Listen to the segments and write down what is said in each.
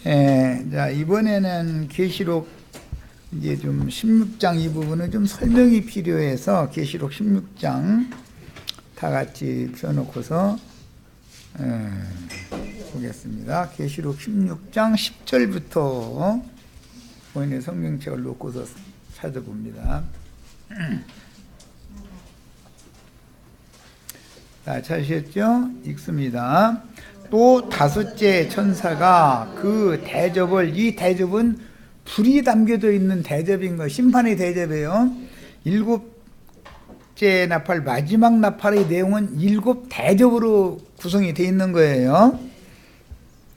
자, 이번에는 계시록 이제 좀 16장 이 부분은 좀 설명이 필요해서 계시록 16장 다 같이 펴놓고서 보겠습니다. 계시록 16장 10절부터 본인의 성경책을 놓고서 찾아봅니다. 자, 찾으셨죠? 읽습니다. 또 다섯째 천사가 그 대접을, 이 대접은 불이 담겨져 있는 대접인 거, 심판의 대접이에요. 일곱째 나팔, 마지막 나팔의 내용은 일곱 대접으로 구성이 되어 있는 거예요.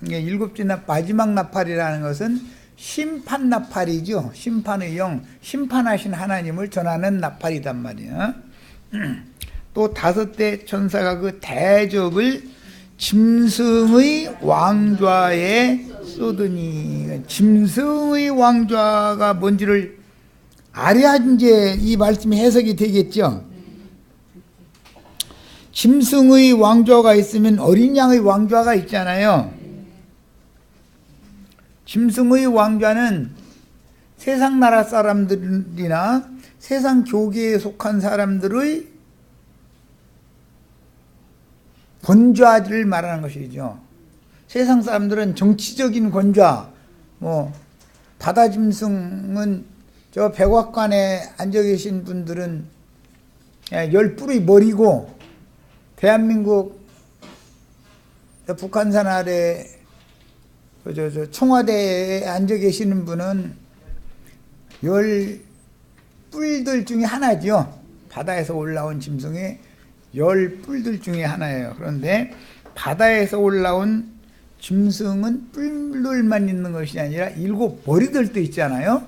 일곱째 마지막 나팔이라는 것은 심판 나팔이죠. 심판의 영, 심판하신 하나님을 전하는 나팔이단 말이에요. 또 다섯째 천사가 그 대접을 짐승의 왕좌에 쏟으니, 짐승의 왕좌가 뭔지를 알아야 이제 이 말씀이 해석이 되겠죠. 짐승의 왕좌가 있으면 어린 양의 왕좌가 있잖아요. 짐승의 왕좌는 세상 나라 사람들이나 세상 교계에 속한 사람들의 권좌를 말하는 것이죠. 세상 사람들은 정치적인 권좌, 바다 짐승은 저 백악관에 앉아 계신 분들은 열 뿔의 머리고, 대한민국 북한산 아래 청와대에 앉아 계시는 분은 열 뿔들 중에 하나죠. 바다에서 올라온 짐승의 열 뿔들 중에 하나예요. 그런데 바다에서 올라온 짐승은 뿔들만 있는 것이 아니라 일곱 머리들도 있잖아요.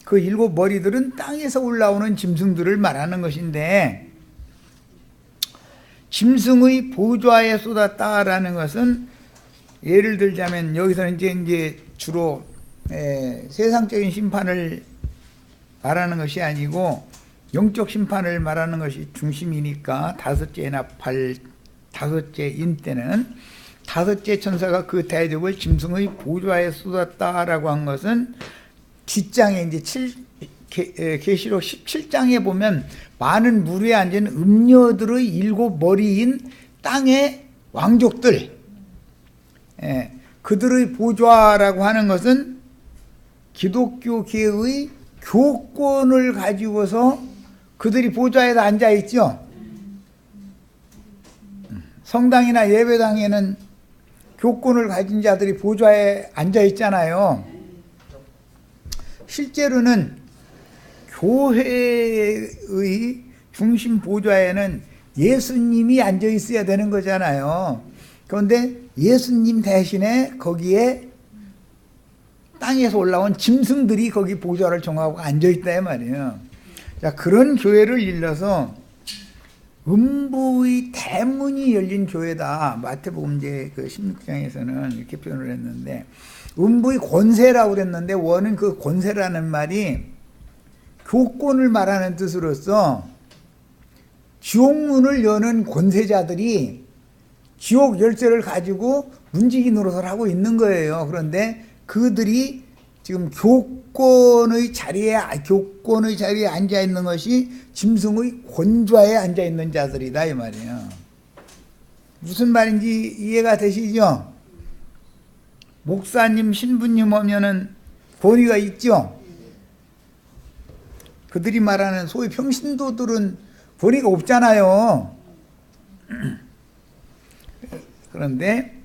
그 일곱 머리들은 땅에서 올라오는 짐승들을 말하는 것인데, 짐승의 보좌에 쏟았다라는 것은 예를 들자면 여기서는 이제 주로 세상적인 심판을 말하는 것이 아니고 영적 심판을 말하는 것이 중심이니까, 다섯째 나팔, 다섯째 인 때는 다섯째 천사가 그 대접을 짐승의 보좌에 쏟았다라고 한 것은 뒷장에 이제 계시록 17장에 보면 많은 물에 앉은 음녀들의 일곱 머리인 땅의 왕족들, 그들의 보좌라고 하는 것은 기독교계의 교권을 가지고서 그들이 보좌에 앉아 있죠. 성당이나 예배당에는 교권을 가진 자들이 보좌에 앉아 있잖아요. 실제로는 교회의 중심 보좌에는 예수님이 앉아 있어야 되는 거잖아요. 그런데 예수님 대신에 거기에 땅에서 올라온 짐승들이 거기 보좌를 정하고 앉아 있다 말이에요. 자, 그런 교회를 일러서 음부의 대문이 열린 교회다. 마태복음 이제 그 16장에서는 이렇게 표현을 했는데, 음부의 권세라고 그랬는데, 원은 그 권세라는 말이 교권을 말하는 뜻으로서 지옥문을 여는 권세자들이 지옥 열쇠를 가지고 문지기 노릇을 하고 있는 거예요. 그런데 그들이 지금 교권의 자리에 앉아 있는 것이 짐승의 권좌에 앉아 있는 자들이다 이 말이에요. 무슨 말인지 이해가 되시죠? 목사님, 신부님 오면은 권위가 있죠. 그들이 말하는 소위 평신도들은 권위가 없잖아요. 그런데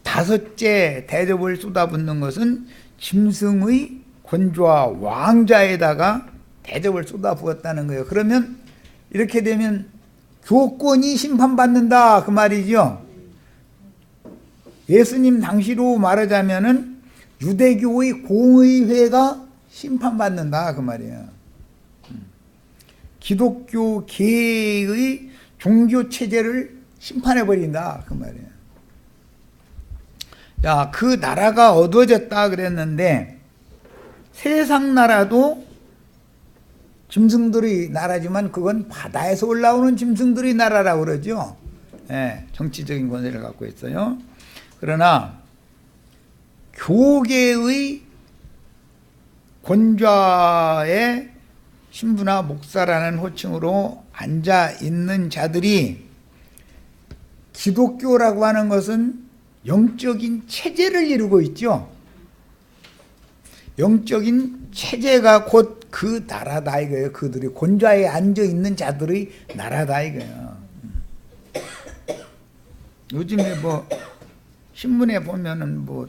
다섯째 대접을 쏟아붓는 것은 짐승의 권좌 왕좌에다가 대접을 쏟아부었다는 거예요. 그러면 이렇게 되면 교권이 심판받는다 그 말이죠. 예수님 당시로 말하자면은 유대교의 공의회가 심판받는다 그 말이에요. 기독교 계의 종교 체제를 심판해버린다 그 말이에요. 자, 그 나라가 어두워졌다 그랬는데, 세상 나라도 짐승들의 나라지만 그건 바다에서 올라오는 짐승들의 나라라고 그러죠. 정치적인 권세를 갖고 있어요. 그러나 교계의 권좌의 신부나 목사라는 호칭으로 앉아 있는 자들이 기독교라고 하는 것은 영적인 체제를 이루고 있죠. 영적인 체제가 곧 그 나라다 이거예요. 그들이 권좌에 앉아 있는 자들의 나라다 이거예요. 요즘에 뭐 신문에 보면은 뭐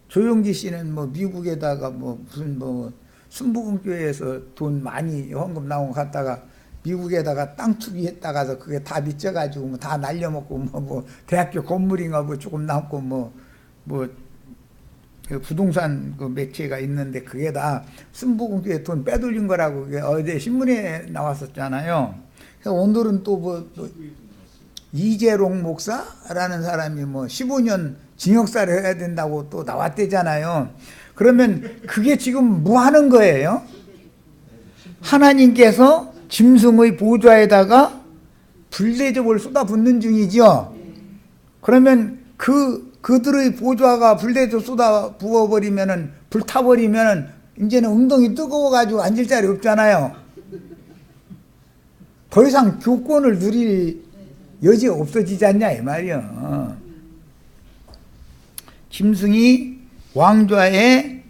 조용기 씨는 뭐 미국에다가 뭐 무슨 뭐 순복음교회에서 돈 많이 헌금 나온 거 갖다가 미국에다가 땅 투기했다가서 그게 다 미쳐가지고 뭐 다 날려먹고 뭐 대학교 건물인가 뭐 조금 남고 뭐 그 부동산 그 매체가 있는데 그게 다 순복음교회 돈 빼돌린 거라고 그게 어제 신문에 나왔었잖아요. 그래서 오늘은 또 뭐 이재롱 목사라는 사람이 뭐 15년 징역사를 해야 된다고 또 나왔대잖아요. 그러면 그게 지금 뭐 하는 거예요? 하나님께서 짐승의 보좌에다가 불대접을 쏟아붓는 중이죠. 그러면 그들의 보좌가 불대접 쏟아 부어버리면은 불타버리면은 이제는 엉덩이 뜨거워가지고 앉을 자리 없잖아요. 더 이상 교권을 누릴 여지가 없어지지 않냐 이 말이요. 짐승이 왕좌에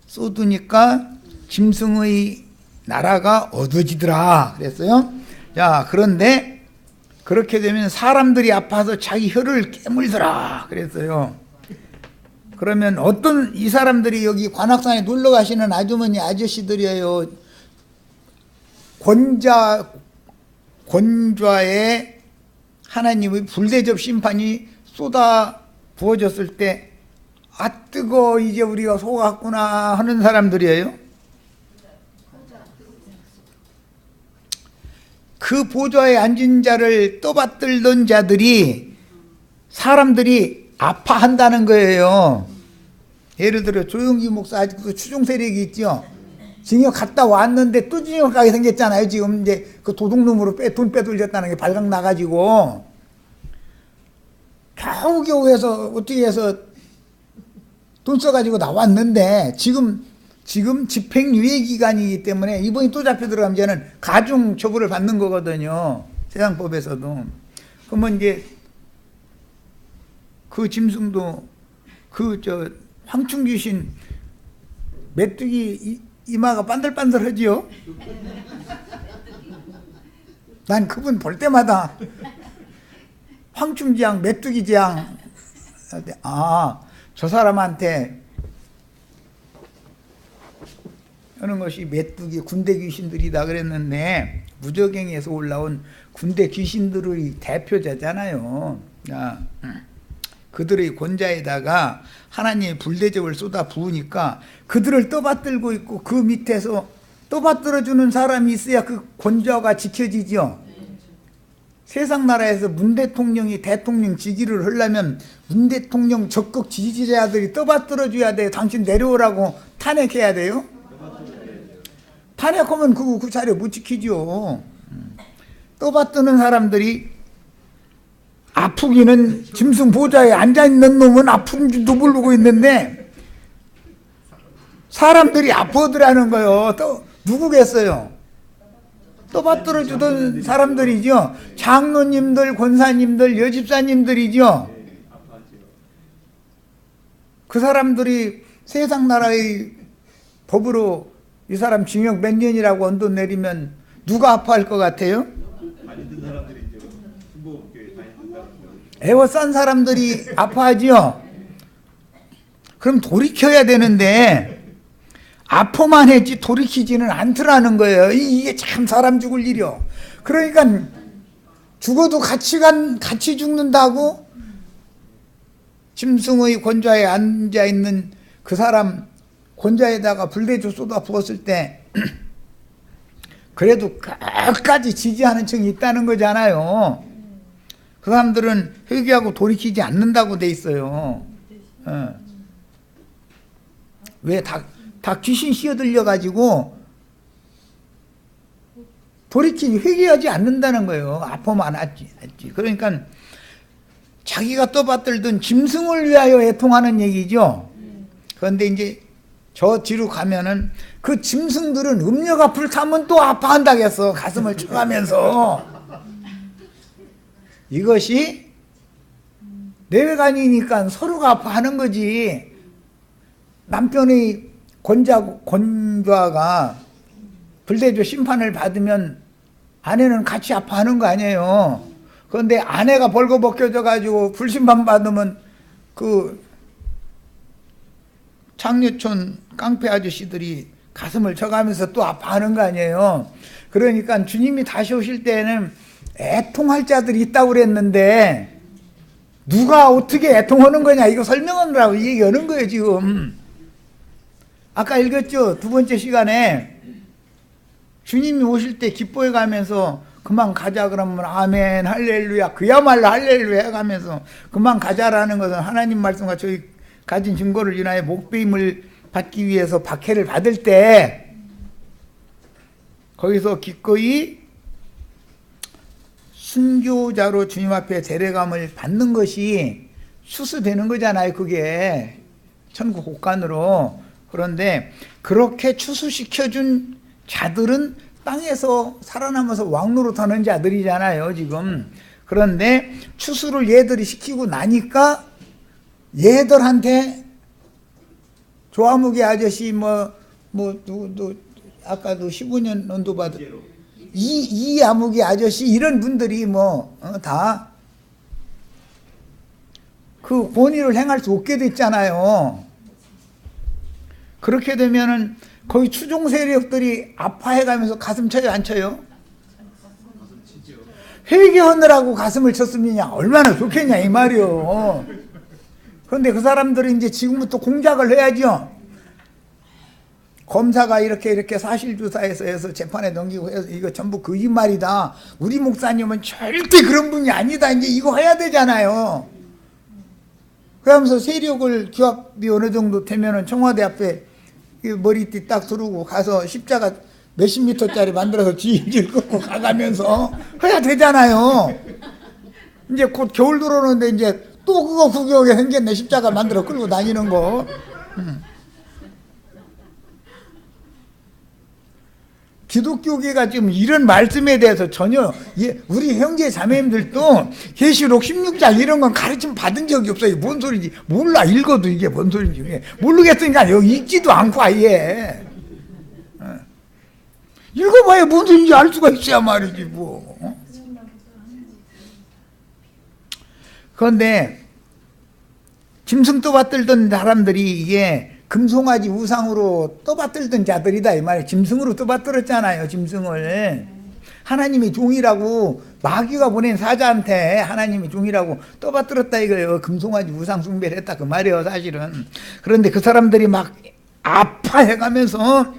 쏟으니까 짐승의 나라가 어두워지더라 그랬어요. 자, 그런데 그렇게 되면 사람들이 아파서 자기 혀를 깨물더라 그랬어요. 그러면 어떤 이 사람들이 여기 관악산에 놀러 가시는 아주머니 아저씨들이에요. 권좌에 하나님의 불대접 심판이 쏟아 부어졌을 때 아 뜨거 이제 우리가 속았구나 하는 사람들이에요. 그 보좌에 앉은 자를 떠받들던 자들이 사람들이 아파한다는 거예요. 예를 들어 조용기 목사 아직도 추종 세력이 있죠. 징역 갔다 왔는데 또 징역 가게 생겼잖아요. 지금 이제 그 도둑놈으로 돈 빼돌렸다는 게 발각 나가지고 겨우겨우 해서 어떻게 해서 돈 써가지고 나왔는데 지금 집행유예 기간이기 때문에 이번에 또 잡혀 들어가면 이제는 가중 처벌을 받는 거거든요. 세상법에서도. 그러면 이제 그 짐승도 황충 귀신 메뚜기 이마가 반들반들하지요. 난 그분 볼 때마다 황충지향 메뚜기지향 저 사람한테 하는 것이 메뚜기 군대 귀신들이다 그랬는데 무저갱에서 올라온 군대 귀신들의 대표자잖아요. 그들의 권좌에다가 하나님의 불대접을 쏟아 부으니까 그들을 떠받들고 있고 그 밑에서 떠받들어주는 사람이 있어야 그 권좌가 지켜지죠. 세상 나라에서 문 대통령이 대통령 직위를 하려면 문 대통령 적극 지지자들이 떠받들어줘야 돼요. 당신 내려오라고 탄핵해야 돼요. 탄핵하면 그 자리 못 지키죠. 떠받드는 사람들이 아프기는 짐승 보좌에 앉아있는 놈은 아픈 줄도 모르고 있는데 사람들이 아파하더라는 거예요. 또 누구겠어요? 떠받들어주던 사람들이죠. 장로님들, 권사님들, 여집사님들이죠. 그 사람들이 세상 나라의 법으로 이 사람 징역 몇 년이라고 언도 내리면 누가 아파할 것 같아요? 애워싼 사람들이 아파하지요. 그럼 돌이켜야 되는데 아파만 했지 돌이키지는 않더라는 거예요. 이게 참 사람 죽을 일이요. 그러니까 죽어도 같이 죽는다고 짐승의 권좌에 앉아있는 그 사람 권좌에다가 불대접 쏟아 부었을 때 그래도 끝까지 지지하는 층이 있다는 거잖아요. 그 사람들은 회개하고 돌이키지 않는다고 돼 있어요. 왜 다 귀신 씌어들려가지고 돌이키지 회개하지 않는다는 거예요. 아파만 하지. 그러니까 자기가 떠받들던 짐승을 위하여 애통하는 얘기죠. 그런데 이제 저 뒤로 가면은 그 짐승들은 음료가 불타면 또 아파한다겠어. 가슴을 쳐가면서. 이것이 내외간이니까 서로가 아파하는 거지. 남편의 권좌가 불대조 심판을 받으면 아내는 같이 아파하는 거 아니에요. 그런데 아내가 벌거벗겨져 가지고 불심판 받으면 그 창녀촌 깡패 아저씨들이 가슴을 쳐가면서 또 아파하는 거 아니에요. 그러니까 주님이 다시 오실 때에는 애통할 자들이 있다고 그랬는데 누가 어떻게 애통하는 거냐 이거 설명하느라고 얘기하는 거예요 지금. 아까 읽었죠. 두 번째 시간에 주님이 오실 때 기뻐해 가면서 그만 가자 그러면 아멘 할렐루야 그야말로 할렐루야 해가면서 그만 가자라는 것은 하나님 말씀과 저희 가진 증거를 인하여 목배임을 받기 위해서 박해를 받을 때 거기서 기꺼이 순교자로 주님 앞에 데려감을 받는 것이 추수되는 거잖아요. 그게 천국 곳간으로. 그런데 그렇게 추수시켜준 자들은 땅에서 살아남아서 왕노릇하는 자들이잖아요 지금. 그런데 추수를 얘들이 시키고 나니까 얘들한테 조아무개 아저씨 누구 아까도 15년 연도 받은 이 아무개 아저씨 이런 분들이 다 그 권위를 행할 수 없게 됐잖아요. 그렇게 되면은 거기 추종 세력들이 아파해가면서 가슴 쳐요 안 쳐요? 회개하느라고 가슴을 쳤으면 얼마나 좋겠냐 이 말이요. 그런데 그 사람들이 이제 지금부터 공작을 해야죠. 검사가 이렇게 사실조사해서 해서 재판에 넘기고 해서 이거 전부 거짓말이다. 우리 목사님은 절대 그런 분이 아니다. 이제 이거 해야 되잖아요. 그러면서 세력을 규합이 어느 정도 되면은 청와대 앞에 머리띠 딱 두르고 가서 십자가 몇십 미터짜리 만들어서 질질 끄고 가가면서 해야 되잖아요. 이제 곧 겨울 들어오는데 이제 또 그거 구경하게 생겼네. 십자가 만들어 끌고 다니는 거. 기독교계가 지금 이런 말씀에 대해서 전혀 우리 형제 자매님들도 계시록 16장 이런 건 가르침 받은 적이 없어요. 뭔 소리인지 몰라. 읽어도 이게 뭔 소리인지 모르겠으니까 여기 읽지도 않고 아예 읽어봐야 뭔 소리인지 알 수가 있어야 말이지 뭐. 그런데 짐승 떠받들던 사람들이 이게 금송아지 우상으로 떠받들던 자들이다 이 말이에요. 짐승으로 떠받들었잖아요. 짐승을 하나님의 종이라고 마귀가 보낸 사자한테 하나님의 종이라고 떠받들었다 이거예요. 금송아지 우상 숭배를 했다 그 말이에요 사실은. 그런데 그 사람들이 막 아파해가면서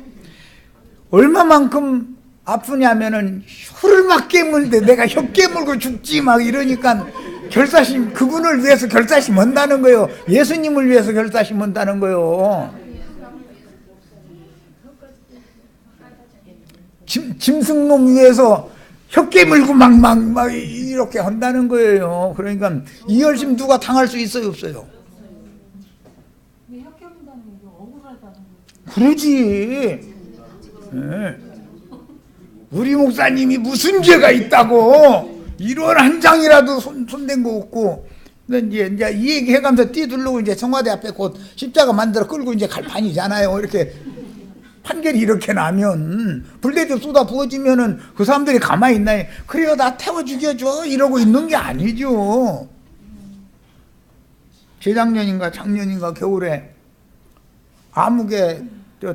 얼마만큼 아프냐면은 혀를 막 깨물는데 내가 혀 깨물고 죽지 막 이러니까 결사심 그분을 위해서 결사심 한다는 거예요. 예수님을 위해서 결사심 한다는 거예요. 짐승놈 위해서 혀 깨물고 막 이렇게 한다는 거예요. 그러니까 이 열심 누가 당할 수 있어요 없어요? 그러지. 네. 우리 목사님이 무슨 죄가 있다고 이런 한 장이라도 손댄 거 없고. 근데 이제 이 얘기 해가면서 뛰들르고 이제 청와대 앞에 곧 십자가 만들어 끌고 이제 갈 판이잖아요. 이렇게 판결이 이렇게 나면 불대접 쏟아 부어지면은 그 사람들이 가만히 있나요? 그래요, 나 태워 죽여줘 이러고 있는 게 아니죠. 재작년인가 작년인가 겨울에 아무개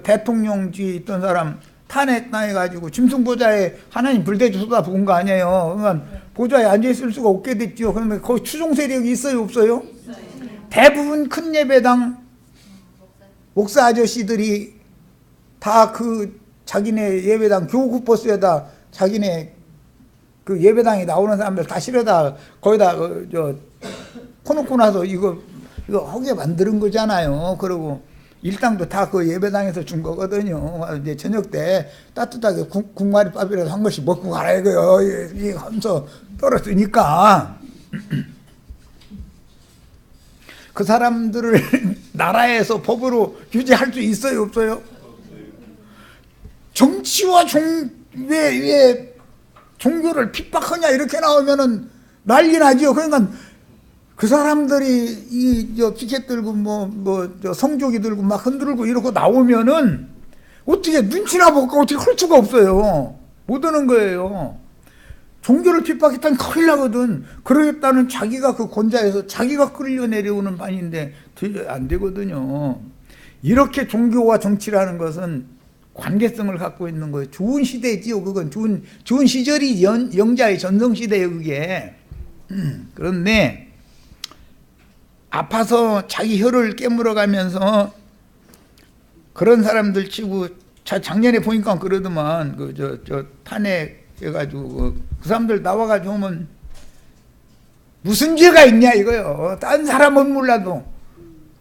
대통령지에 있던 사람 탄핵당해가지고 짐승 보좌에 하나님 불대접 쏟아 부은 거 아니에요. 그러니까 보좌에 앉아있을 수가 없게 됐죠. 그러면 거기 추종 세력이 있어요 없어요? 대부분 큰 예배당 목사 아저씨들이 다 그 자기네 예배당 교구버스에다 자기네 그 예배당에 나오는 사람들 다 실어다 거기다 퍼놓고 나서 이거 하게 만드는 거잖아요. 그리고 일당도 다 그 예배당에서 준 거거든요. 이제 저녁 때 따뜻하게 국말이밥이라도 한 것씩 먹고 가라 이거요. 이 하면서 떨어뜨니까 그 사람들을 나라에서 법으로 규제할 수 있어요, 없어요? 정치와 왜 종교를 핍박하냐 이렇게 나오면은 난리 나죠. 그러니까 그 사람들이 피켓 들고 성조기 들고 막 흔들고 이러고 나오면은 어떻게 눈치나 볼까 어떻게 할 수가 없어요. 못 하는 거예요. 종교를 핍박했다면 큰일 나거든. 그러겠다는 자기가 그 권좌에서 자기가 끌려 내려오는 판인데 안 되거든요. 이렇게 종교와 정치라는 것은 관계성을 갖고 있는 거예요. 좋은 시대지요. 그건 좋은 시절이 영자의 전성시대예요, 그게. 그런데 아파서 자기 혀를 깨물어 가면서 그런 사람들 치고 작년에 보니까 그러더만 탄핵 해가지고 그 사람들 나와가지고 오면 무슨 죄가 있냐 이거요. 딴 사람은 몰라도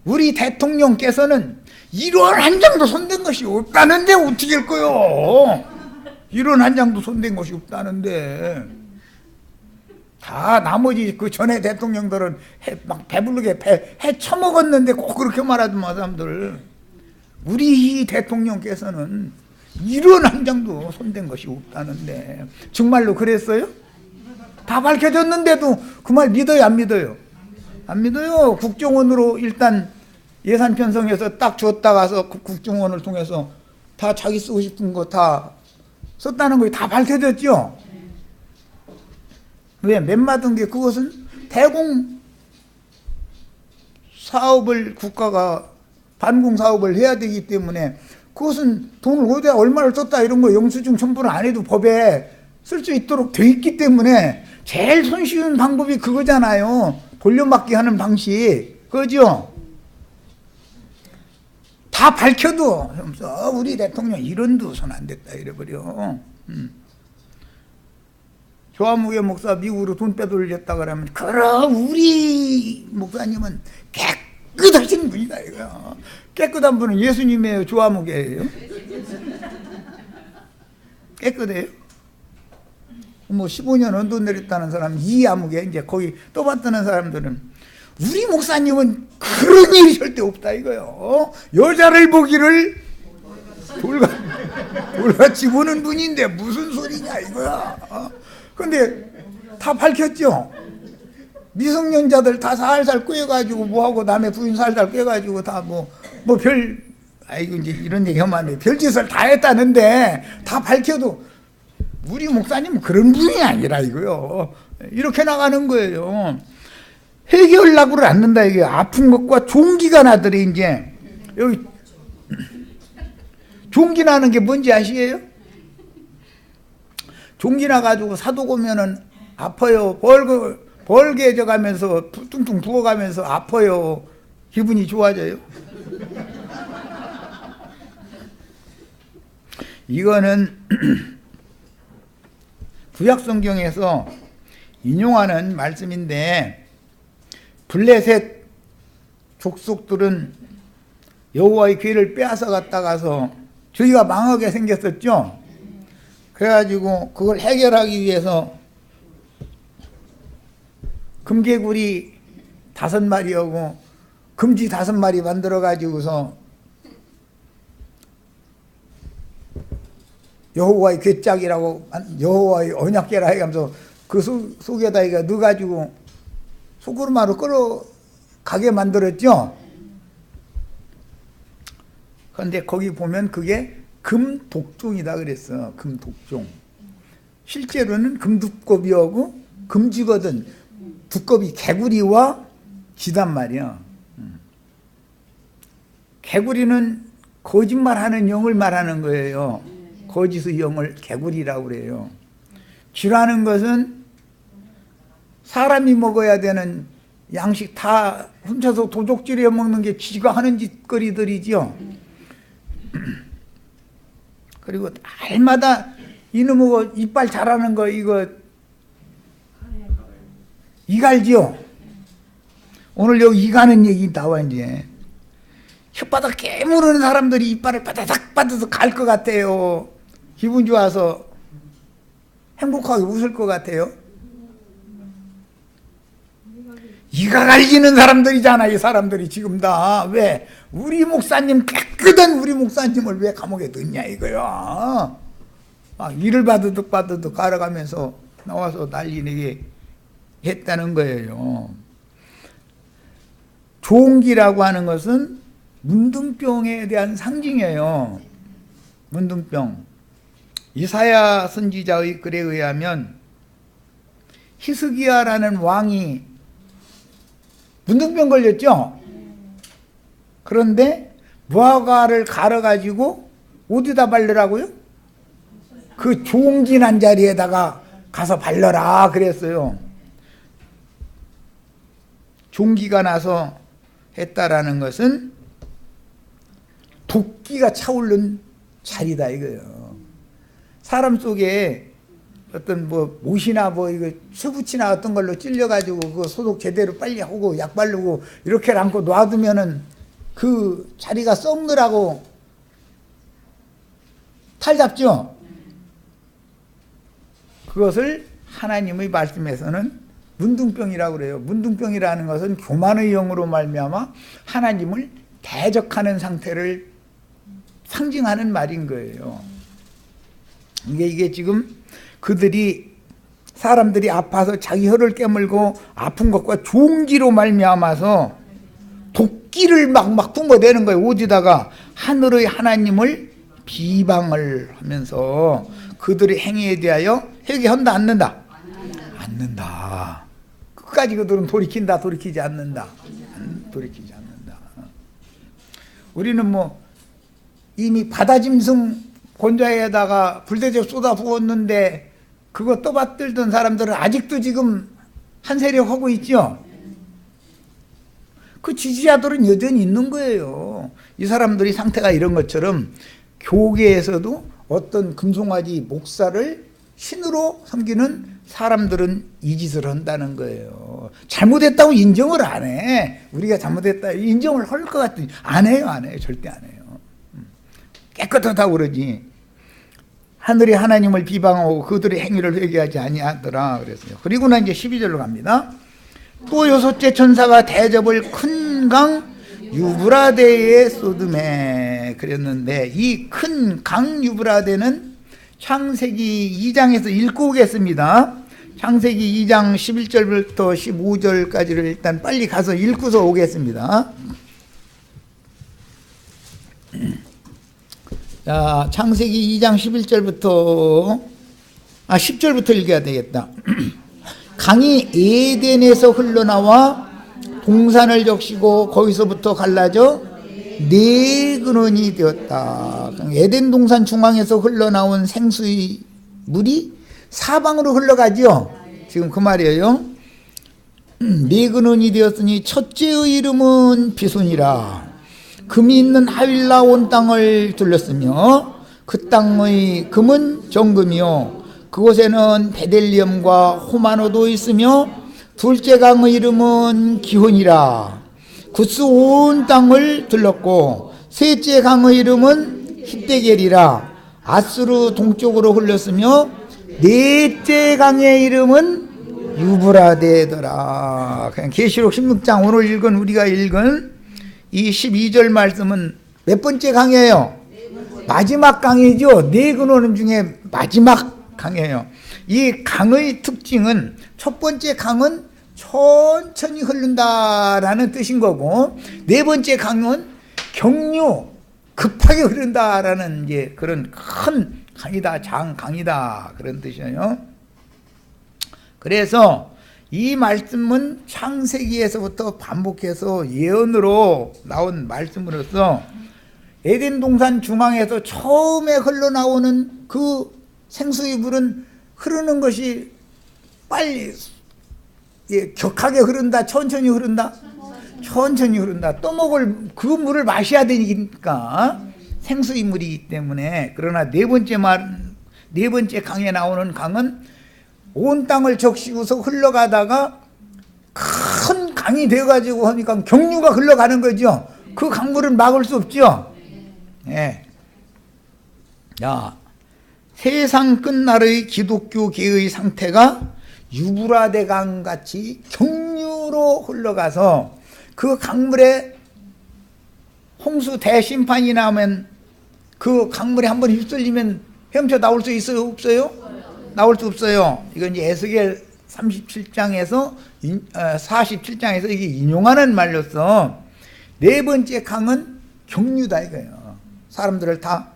우리 대통령께서는 이론 한 장도 손댄 것이 없다는데 어떻게 할 거요? 이론 한 장도 손댄 것이 없다는데 다 나머지 그 전에 대통령들은 막 배부르게 해 처먹었는데 꼭 그렇게 말하더만 사람들. 우리 이 대통령께서는 이론 한 장도 손댄 것이 없다는데 정말로 그랬어요? 다 밝혀졌는데도 그 말 믿어요, 안 믿어요? 안 믿어요. 국정원으로 일단 예산 편성해서 딱 줬다 가서 국정원을 통해서 다 자기 쓰고 싶은 거 다 썼다는 거 다 밝혀졌죠? 왜? 맺맞은 게 그것은 대공 사업을 국가가 반공 사업을 해야 되기 때문에 그것은 돈을 어디다 얼마를 썼다 이런 거 영수증 첨부는 안 해도 법에 쓸 수 있도록 돼 있기 때문에 제일 손쉬운 방법이 그거잖아요. 돌려막기 하는 방식. 그거죠? 다 밝혀도 우리 대통령 이런도 손 안 댔다 이래버려. 조화무게 목사 미국으로 돈 빼돌렸다 그러면 그럼 우리 목사님은 깨끗하신 분이다 이거야. 깨끗한 분은 예수님이에요, 조화무게예요? 깨끗해요? 15년 언도 내렸다는 사람 이아무개 이제 거기 또 받드는 사람들은 우리 목사님은 그런 일이 절대 없다 이거요. 여자를 보기를 돌같이 보는 분인데 무슨 소리냐 이거야. 근데 다 밝혔죠. 미성년자들 다 살살 꿰가지고 뭐하고 남의 부인 살살 꿰가지고 다 아이고 이제 이런 얘기 하면 안 돼. 별짓을 다 했다는데 다 밝혀도 우리 목사님은 그런 분이 아니라 이거요. 이렇게 나가는 거예요. 해결하고를 않는다 이게. 아픈 것과 종기가 나더래 이제. 여기 종기 나는 게 뭔지 아시게요? 종기 나가지고 사독 오면은 아파요. 벌게져 가면서 퉁퉁 부어가면서 아파요. 기분이 좋아져요. 이거는 구약성경에서 인용하는 말씀인데 블레셋 족속들은 여호와의 괴를 빼앗아 갔다가서 저희가 망하게 생겼었죠. 그래가지고 그걸 해결하기 위해서 금개구리 5마리하고 금지 5마리 만들어가지고서 여호와의 괴짝이라고 여호와의 언약궤라 해가면서 그 속에다 이거 넣어가지고 소쿠르마로 끌어가게 만들었죠. 그런데 거기 보면 그게 금독종이다 그랬어. 금독종. 실제로는 금두꺼비하고 금쥐거든. 두꺼비 개구리와 쥐단 말이야. 개구리는 거짓말하는 영을 말하는 거예요. 거짓의 영을 개구리라고 그래요. 쥐라는 것은 사람이 먹어야 되는 양식 다 훔쳐서 도적질해 먹는 게 쥐가 하는 짓거리들이죠. 그리고 날마다 이놈의 이빨 자라는 거 이거 이갈지요. 오늘 여기 이가는 얘기 나와 이제. 혓바닥 깨무르는 사람들이 이빨을 바다닥 받아서 갈 것 같아요. 기분 좋아서 행복하게 웃을 것 같아요. 이가 갈리는 사람들이잖아. 이 사람들이 지금 다. 왜? 우리 목사님, 깨끗한 우리 목사님을 왜 감옥에 넣냐 이거야. 일을 바드득 갈아가면서 나와서 난리내게 했다는 거예요. 종기라고 하는 것은 문둥병에 대한 상징이에요. 문둥병. 이사야 선지자의 글에 의하면 히스기야라는 왕이 문둥병 걸렸죠. 그런데 무화과를 갈아가지고 어디다 바르라고요? 그 종기 난 자리에다가 가서 발라라 그랬어요. 종기가 나서 했다라는 것은 도끼가 차오른 자리다 이거예요. 사람 속에 어떤 못이나 이거 수붙이나 어떤 걸로 찔려가지고 그 소독 제대로 빨리 하고 약 바르고 이렇게 안고 놔두면은 그 자리가 썩느라고 탈 잡죠. 그것을 하나님의 말씀에서는 문둥병이라고 그래요. 문둥병이라는 것은 교만의 영으로 말미암아 하나님을 대적하는 상태를 상징하는 말인 거예요. 이게 지금 그들이 사람들이 아파서 자기 혀를 깨물고 아픈 것과 종기로 말미암아서 도끼를 막 뿜어대는 거예요. 어디다가 하늘의 하나님을 비방을 하면서 그들의 행위에 대하여 회개한다 않는다? 않는다. 끝까지 그들은 돌이킨다 돌이키지 않는다. 돌이키지 않는다. 우리는 이미 바다짐승 곤자에다가 불대접 쏟아 부었는데 그거 떠받들던 사람들은 아직도 지금 한 세력 하고 있죠. 그 지지자들은 여전히 있는 거예요. 이 사람들이 상태가 이런 것처럼 교계에서도 어떤 금송아지 목사를 신으로 섬기는 사람들은 이 짓을 한다는 거예요. 잘못했다고 인정을 안 해. 우리가 잘못했다 인정을 할 것 같더니 안 해요. 절대 안 해요. 깨끗하다고 그러지. 하늘이 하나님을 비방하고 그들의 행위를 회개하지 아니하더라 그랬어요. 그리고 난 이제 12절로 갑니다. 또 여섯째 천사가 대접을 큰 강 유브라데에 쏟음에 그랬는데 이 큰 강 유브라데는 창세기 2장에서 읽고 오겠습니다. 창세기 2장 11절부터 15절까지를 일단 빨리 가서 읽고서 오겠습니다. 자, 창세기 2장 11절부터 10절부터 읽어야 되겠다. 강이 에덴에서 흘러나와 동산을 적시고 거기서부터 갈라져 네 근원이 되었다. 에덴 동산 중앙에서 흘러나온 생수의 물이 사방으로 흘러가죠. 지금 그 말이에요. 네 근원이 되었으니 첫째의 이름은 비손이라. 금이 있는 하윌라 온 땅을 둘렀으며 그 땅의 금은 정금이요 그곳에는 베델리엄과 호마노도 있으며 둘째 강의 이름은 기혼이라. 구스 온 땅을 둘렀고 셋째 강의 이름은 히데겔이라. 아수르 동쪽으로 흘렀으며 넷째 강의 이름은 유브라데더라. 그냥 계시록 16장 오늘 읽은 우리가 읽은 이 12절 말씀은 몇 번째 강이에요? 마지막 강이죠. 네 근원 중에 마지막 강이에요. 이 강의 특징은 첫 번째 강은 천천히 흐른다라는 뜻인 거고 네 번째 강은 경류 급하게 흐른다라는 이제 그런 큰 강이다, 장강이다 그런 뜻이에요. 그래서 이 말씀은 창세기에서부터 반복해서 예언으로 나온 말씀으로서 에덴 동산 중앙에서 처음에 흘러나오는 그 생수의 물은 흐르는 것이 빨리 격하게 흐른다, 천천히 흐른다? 천천히 흐른다. 떠먹을 그 물을 마셔야 되니까 생수의 물이기 때문에. 그러나 네 번째 강에 나오는 강은 온 땅을 적시고서 흘러가다가 큰 강이 되어가지고 하니까 경류가 흘러가는 거죠. 그 강물은 막을 수 없죠. 예. 자, 세상 끝날의 기독교계의 상태가 유브라데 강 같이 경류로 강으로 흘러가서 그 강물에 홍수 대심판이 나오면 그 강물에 한번 휩쓸리면 헤엄쳐 나올 수 있어요? 없어요? 나올 수 없어요. 이건 이제 에스겔 37장에서 47장에서 이게 인용하는 말로서 네 번째 강은 경류다 이거예요. 사람들을 다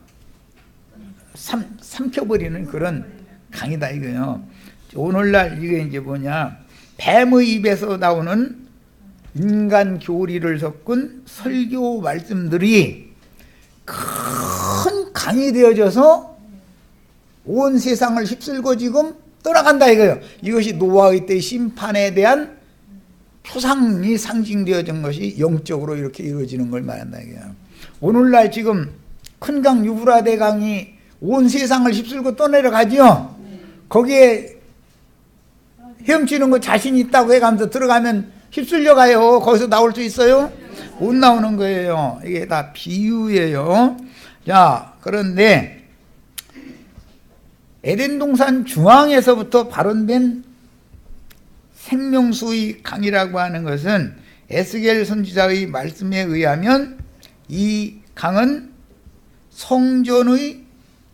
삼켜버리는 그런 강이다 이거예요. 오늘날 이게 이제 뭐냐, 뱀의 입에서 나오는 인간 교리를 섞은 설교 말씀들이 큰 강이 되어져서 온 세상을 휩쓸고 지금 떠나간다 이거예요. 이것이 노아의 때 심판에 대한 표상이 상징되어진 것이 영적으로 이렇게 이루어지는 걸 말한다 이거예요. 오늘날 지금 큰 강 유브라데 강이 온 세상을 휩쓸고 떠내려가지요. 거기에 헤엄치는 거 자신 있다고 해가면서 들어가면 휩쓸려 가요. 거기서 나올 수 있어요? 못 나오는 거예요. 이게 다 비유예요. 자, 그런데 에덴 동산 중앙에서부터 발원된 생명수의 강이라고 하는 것은 에스겔 선지자의 말씀에 의하면 이 강은 성전의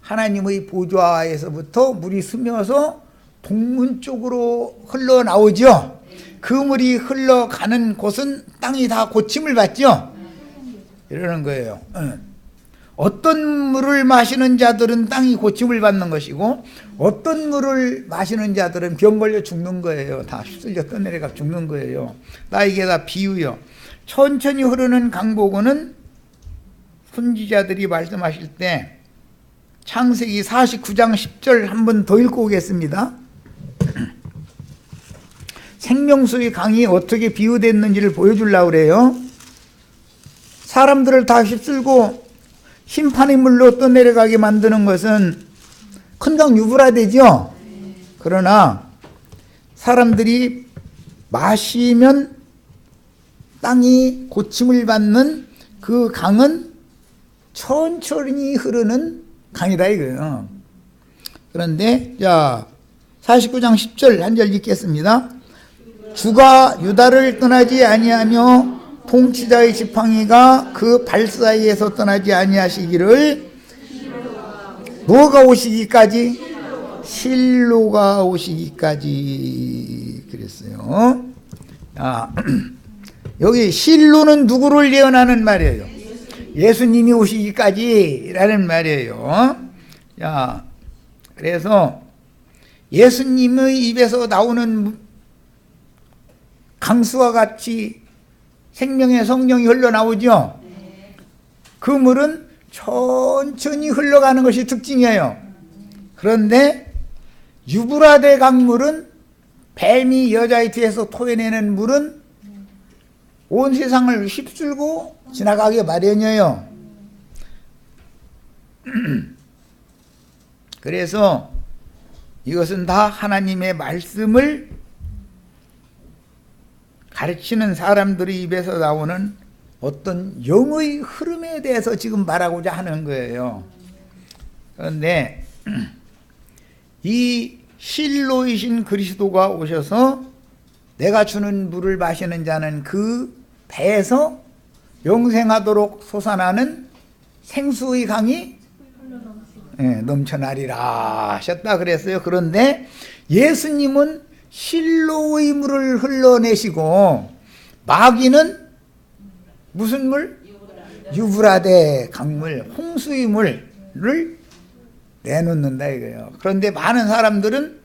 하나님의 보좌에서부터 물이 스며서 동문 쪽으로 흘러나오죠. 그 물이 흘러가는 곳은 땅이 다 고침을 받죠. 이러는 거예요. 어떤 물을 마시는 자들은 땅이 고침을 받는 것이고 어떤 물을 마시는 자들은 병 걸려 죽는 거예요. 다 휩쓸려 떠내려가 죽는 거예요. 이게 다 비유요. 천천히 흐르는 강보고는 선지자들이 말씀하실 때 창세기 49장 10절 한 번 더 읽고 오겠습니다. 생명수의 강이 어떻게 비유됐는지를 보여주려고 그래요. 사람들을 다 휩쓸고 심판의 물로 떠내려가게 만드는 것은 큰 강 유브라데죠. 그러나 사람들이 마시면 땅이 고침을 받는 그 강은 천천히 흐르는 강이다 이거예요. 그런데 자 49장 10절 한 절 읽겠습니다. 주가 유다를 떠나지 아니하며 통치자의 지팡이가 그 발 사이에서 떠나지 아니하시기를 뭐가 오시기까지? 실로가 오시기까지 그랬어요. 여기 실로는 누구를 예언하는 말이에요? 예수님이 오시기까지라는 말이에요. 자, 그래서 예수님의 입에서 나오는 강수와 같이 생명의 성령이 흘러나오죠. 그 물은 천천히 흘러가는 것이 특징이에요. 그런데 유브라데 강물은 뱀이 여자의 뒤에서 토해내는 물은 온 세상을 휩쓸고 지나가기 마련이에요. 그래서 이것은 다 하나님의 말씀을 가르치는 사람들의 입에서 나오는 어떤 영의 흐름에 대해서 지금 말하고자 하는 거예요. 그런데 이 실로이신 그리스도가 오셔서 내가 주는 물을 마시는 자는 그 배에서 영생하도록 솟아나는 생수의 강이 넘쳐나리라 하셨다 그랬어요. 그런데 예수님은 실로의 물을 흘러내시고 마귀는 무슨 물? 유브라데 강물, 홍수의 물을 내놓는다 이거예요. 그런데 많은 사람들은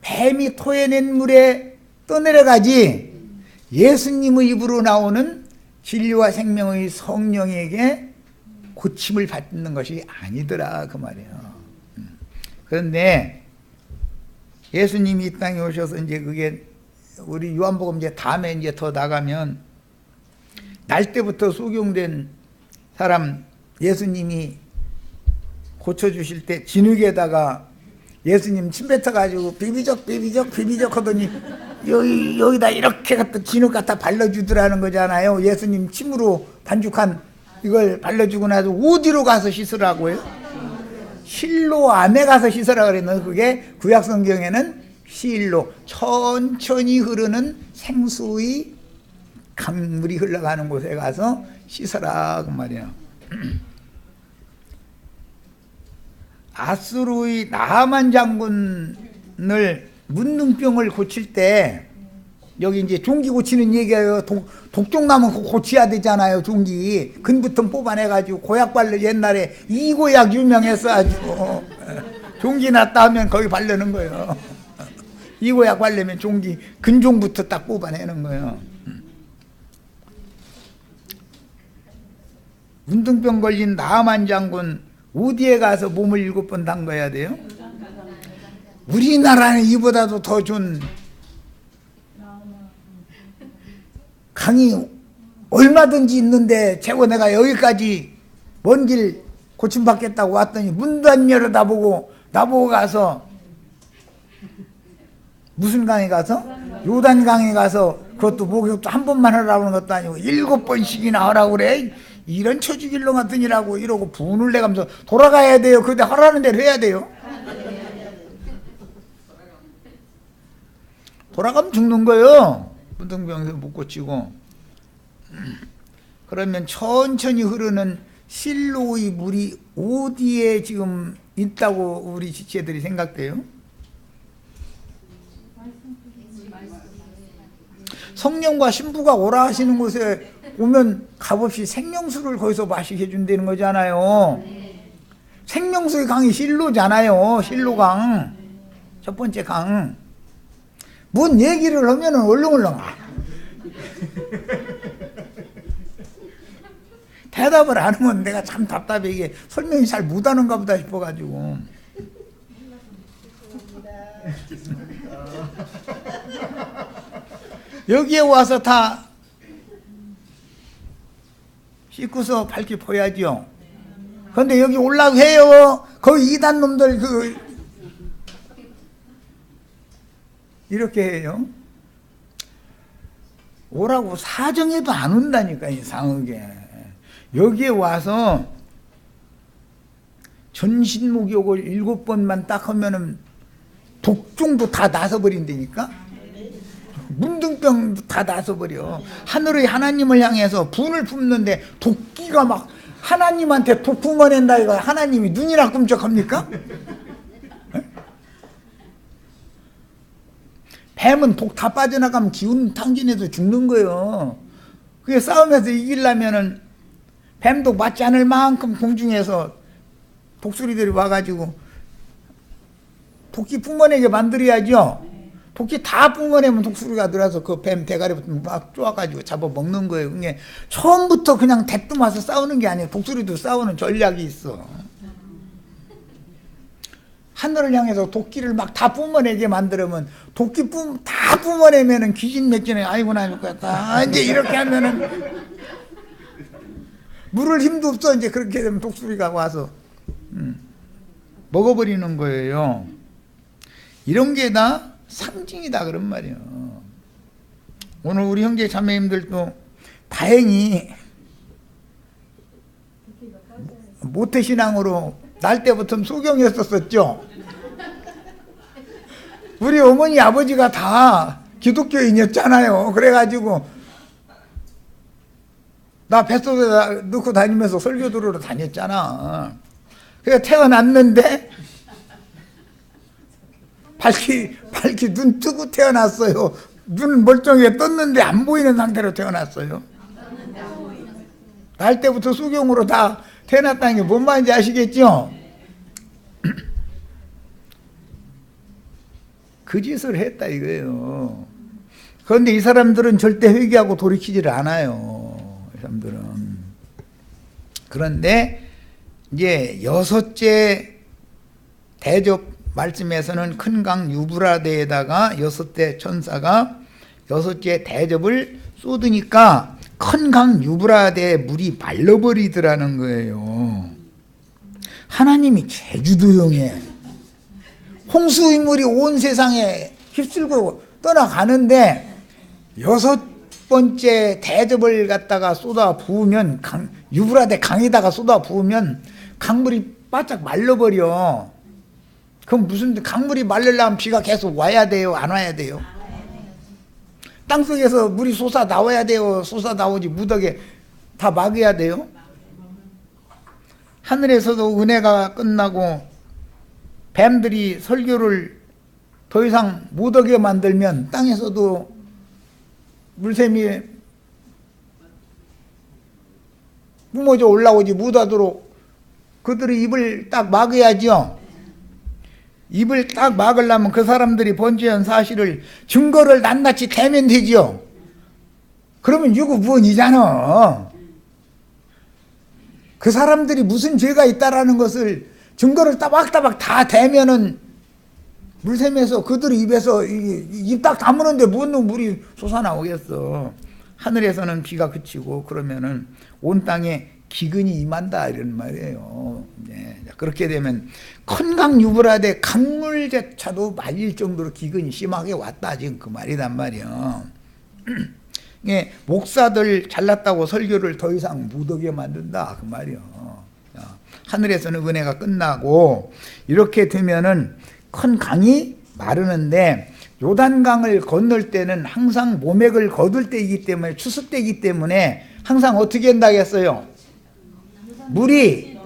뱀이 토해낸 물에 떠내려가지 예수님의 입으로 나오는 진리와 생명의 성령에게 고침을 받는 것이 아니더라 그 말이에요. 그런데 예수님이 이 땅에 오셔서 이제 그게 우리 요한복음 이제 다음에 이제 더 나가면 날 때부터 소경된 사람 예수님이 고쳐주실 때 진흙에다가 예수님 침 뱉어가지고 비비적 하더니 여기다 이렇게 갖다 진흙 갖다 발라주더라는 거잖아요. 예수님 침으로 반죽한 이걸 발라주고 나서 어디로 가서 씻으라고요? 실로 안에 가서 씻으라 그랬는데 그게 구약 성경에는 실로 천천히 흐르는 생수의 강물이 흘러가는 곳에 가서 씻어라 그 말이야. 아수르의 나만 장군을 문둥병을 고칠 때 여기 이제 종기 고치는 얘기예요. 독종나무 고쳐야 되잖아요. 종기 근부터 뽑아내가지고 고약 바르 옛날에 이고약 유명했어 아주. 종기 났다 하면 거기 바르는 거예요. 이고약 바르면 종기 근종부터 딱 뽑아내는 거예요. 문둥병 걸린 나만 장군 어디에 가서 몸을 7번 담가야 돼요? 우리나라는 이보다도 더 좋은 강이 얼마든지 있는데 제가 내가 여기까지 먼 길 고침받겠다고 왔더니 문도 안 열어다보고 나보고 가서 무슨 강에 가서? 요단강에 가서 그것도 목욕도 한 번만 하라고 하는 것도 아니고 7번씩이나 하라고 그래. 이런 처죽일로 같으니라고 이러고 분을 내가면서 돌아가야 돼요. 그런데 하라는 대로 해야 돼요. 돌아가면 죽는 거예요. 문둥병에서 못 고치고. 그러면 천천히 흐르는 실로의 물이 어디에 지금 있다고 우리 지체들이 생각돼요? 성령과 신부가 오라 하시는 곳에 오면 값없이 생명수를 거기서 마시게 해준다는 거잖아요. 생명수의 강이 실로잖아요. 실로강. 첫 번째 강. 뭔 얘기를 하면은 얼렁얼렁. 대답을 안 하면 내가 참 답답해. 이게 설명이 잘 못하는가 보다 싶어가지고. 여기에 와서 다 씻고서 밝히 보야죠. 그런데 여기 올라고 해요. 거기 이단 놈들 이렇게 해요. 오라고 사정해도 안 온다니까 이상하게. 여기에 와서 전신목욕을 7번만 딱 하면은 독종도 다 나서버린다니까. 문둥병도 다 나서버려. 하늘의 하나님을 향해서 분을 품는데 도끼가 막 하나님한테 독 품어낸다 이거. 하나님이 눈이나 끔찍합니까? 뱀은 독 다 빠져나가면 기운 탕진해서 죽는 거예요. 그게 싸움에서 이기려면은 뱀독 맞지 않을 만큼 공중에서 독수리들이 와가지고 도끼 뿜어내게 만들어야죠. 도끼 다 뿜어내면 독수리가 들어와서 그 뱀 대가리부터 막 쪼아가지고 잡아먹는 거예요. 그게 처음부터 그냥 대뜸 와서 싸우는 게 아니에요. 독수리도 싸우는 전략이 있어. 하늘을 향해서 도끼를 막 다 뿜어내게 만들면 도끼 다 뿜어내면은 귀신맥진에 아이고 나 죽겠다. 이제 이렇게 하면은 물을 힘도 없어. 이제 그렇게 되면 독수리가 와서 먹어버리는 거예요. 이런 게 다 상징이다 그런 말이에요. 오늘 우리 형제 자매님들도 다행히 모태신앙으로 날 때부터 소경이었었죠. 우리 어머니 아버지가 다 기독교인이었잖아요. 그래가지고 나 뱃속에 넣고 다니면서 설교 들으러 다녔잖아. 그래서 태어났는데 밝히 눈 뜨고 태어났어요. 눈 멀쩡하게 떴는데 안 보이는 상태로 태어났어요. 날 때부터 수경으로 다 태어났다는 게 뭔 말인지 아시겠죠? 그 짓을 했다 이거예요. 그런데 이 사람들은 절대 회개하고 돌이키지를 않아요. 이 사람들은. 그런데 이제 6째 대접 말씀에서는 큰 강 유브라데에다가 6대 천사가 6째 대접을 쏟으니까 큰 강 유브라데의 물이 말라버리더라는 거예요. 하나님이 제주도형에 홍수의 물이 온 세상에 휩쓸고 떠나가는데 6번째 대접을 갖다가 쏟아 부으면 유브라데 강에다가 쏟아 부으면 강물이 바짝 말라버려. 그럼 무슨 강물이 마르려면 비가 계속 와야 돼요? 안 와야 돼요? 땅속에서 물이 솟아 나와야 돼요? 솟아 나오지 무더기에 다 막아야 돼요? 하늘에서도 은혜가 끝나고 뱀들이 설교를 더 이상 못 오게 만들면 땅에서도 물샘이 뿜어져 올라오지 못하도록 그들의 입을 딱 막아야죠. 입을 딱 막으려면 그 사람들이 번제한 사실을 증거를 낱낱이 대면 되지요. 그러면 유구무원이잖아. 그 사람들이 무슨 죄가 있다라는 것을 증거를 따박따박 다 대면은 물샘에서 그들의 입에서 입 딱 다무는데 뭔 물이 솟아나오겠어. 하늘에서는 비가 그치고 그러면은 온 땅에 기근이 임한다 이런 말이에요. 네. 그렇게 되면 컨강유불하되 강물조차도 말릴 정도로 기근이 심하게 왔다 지금 그 말이단 말이야. 예, 목사들 잘났다고 설교를 더 이상 못하게 만든다 그 말이야. 하늘에서는 은혜가 끝나고 이렇게 되면은 큰 강이 마르는데 요단강을 건널 때는 항상 모맥을 거둘 때이기 때문에 추수 때이기 때문에 항상 어떻게 한다겠어요? 물이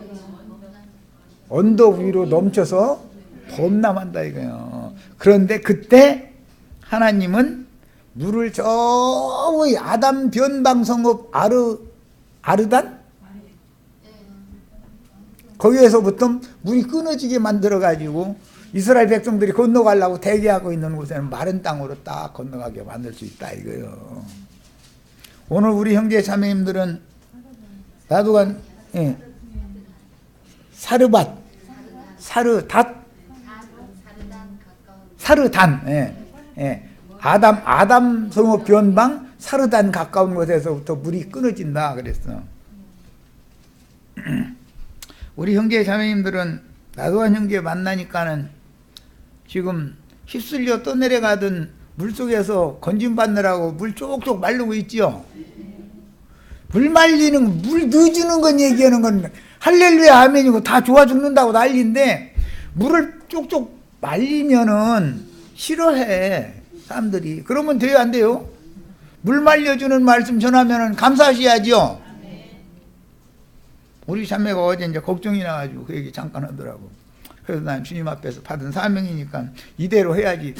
언덕 위로 넘쳐서 범람한다 이거예요. 그런데 그때 하나님은 물을 저기 아담 변방성읍 아르단? 거기에서부터 물이 끊어지게 만들어가지고 이스라엘 백성들이 건너가려고 대기하고 있는 곳에는 마른 땅으로 딱 건너가게 만들 수 있다 이거예요. 오늘 우리 형제 자매님들은 나도간 사르밧, 사르단, 아담 성읍 변방 사르단 가까운 곳에서부터 물이 끊어진다 그랬어. 우리 형제 자매님들은 나도한 형제 만나니까는 지금 휩쓸려 떠내려가던 물속에서 건짐받느라고 물 쪽쪽 마르고 있지요. 물 말리는 물 넣어주는 건 얘기하는 건 할렐루야 아멘이고 다 좋아 죽는다고 난리인데 물을 쪽쪽 말리면은 싫어해 사람들이. 그러면 돼요 안 돼요? 물 말려주는 말씀 전하면은 감사하셔야죠. 우리 자매가 어제 이제 걱정이 나가지고 그 얘기 잠깐 하더라고. 그래서 난 주님 앞에서 받은 사명이니까 이대로 해야지.